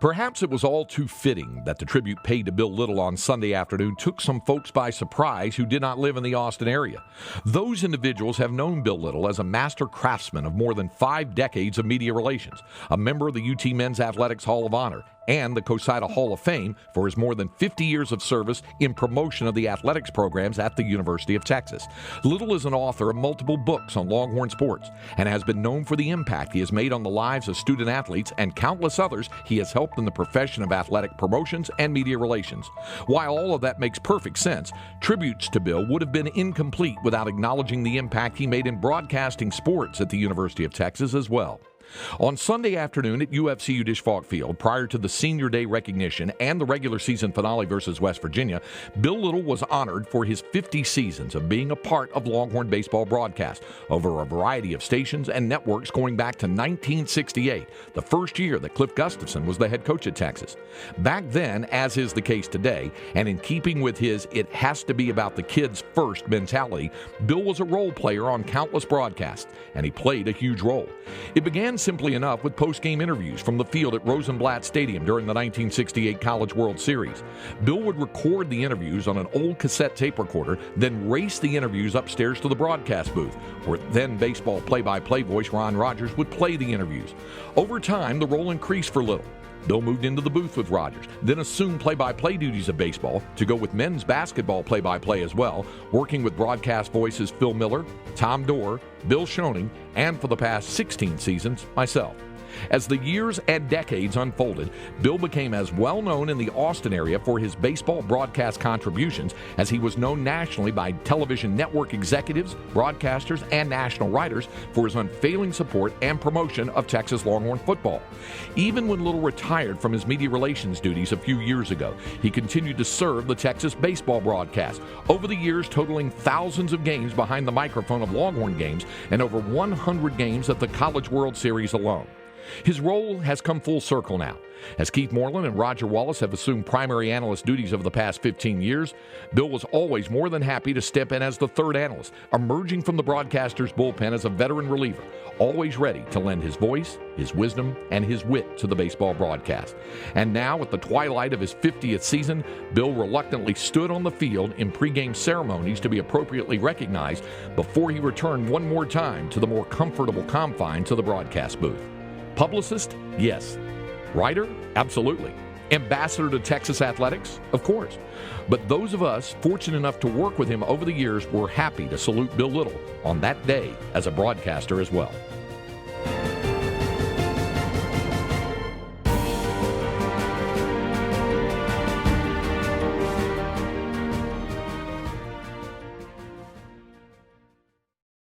Perhaps it was all too fitting that the tribute paid to Bill Little on Sunday afternoon took some folks by surprise who did not live in the Austin area. Those individuals have known Bill Little as a master craftsman of more than 5 decades of media relations, a member of the UT Men's Athletics Hall of Honor, and the COSIDA Hall of Fame for his more than 50 years of service in promotion of the athletics programs at the University of Texas. Little is an author of multiple books on Longhorn sports and has been known for the impact he has made on the lives of student athletes and countless others he has helped in the profession of athletic promotions and media relations. While all of that makes perfect sense, tributes to Bill would have been incomplete without acknowledging the impact he made in broadcasting sports at the University of Texas as well. On Sunday afternoon at UFC Udish Falk Field, prior to the Senior Day recognition and the regular season finale versus West Virginia, Bill Little was honored for his 50 seasons of being a part of Longhorn baseball broadcast over a variety of stations and networks going back to 1968, the first year that Cliff Gustafson was the head coach at Texas. Back then, as is the case today, and in keeping with his "it has to be about the kids first" mentality, Bill was a role player on countless broadcasts, and he played a huge role. It began simply enough with post-game interviews from the field at Rosenblatt Stadium during the 1968 College World Series. Bill would record the interviews on an old cassette tape recorder, then race the interviews upstairs to the broadcast booth, where then baseball play-by-play voice Ron Rogers would play the interviews. Over time, the role increased for Little. Bill moved into the booth with Rogers, then assumed play-by-play duties of baseball to go with men's basketball play-by-play as well, working with broadcast voices Phil Miller, Tom Dorr, Bill Schoening, and for the past 16 seasons, myself. As the years and decades unfolded, Bill became as well known in the Austin area for his baseball broadcast contributions as he was known nationally by television network executives, broadcasters, and national writers for his unfailing support and promotion of Texas Longhorn football. Even when Little retired from his media relations duties a few years ago, he continued to serve the Texas baseball broadcast, over the years totaling thousands of games behind the microphone of Longhorn games and over 100 games at the College World Series alone. His role has come full circle now. As Keith Moreland and Roger Wallace have assumed primary analyst duties over the past 15 years, Bill was always more than happy to step in as the third analyst, emerging from the broadcaster's bullpen as a veteran reliever, always ready to lend his voice, his wisdom, and his wit to the baseball broadcast. And now, at the twilight of his 50th season, Bill reluctantly stood on the field in pregame ceremonies to be appropriately recognized before he returned one more time to the more comfortable confines of the broadcast booth. Publicist? Yes. Writer? Absolutely. Ambassador to Texas athletics? Of course. But those of us fortunate enough to work with him over the years were happy to salute Bill Little on that day as a broadcaster as well.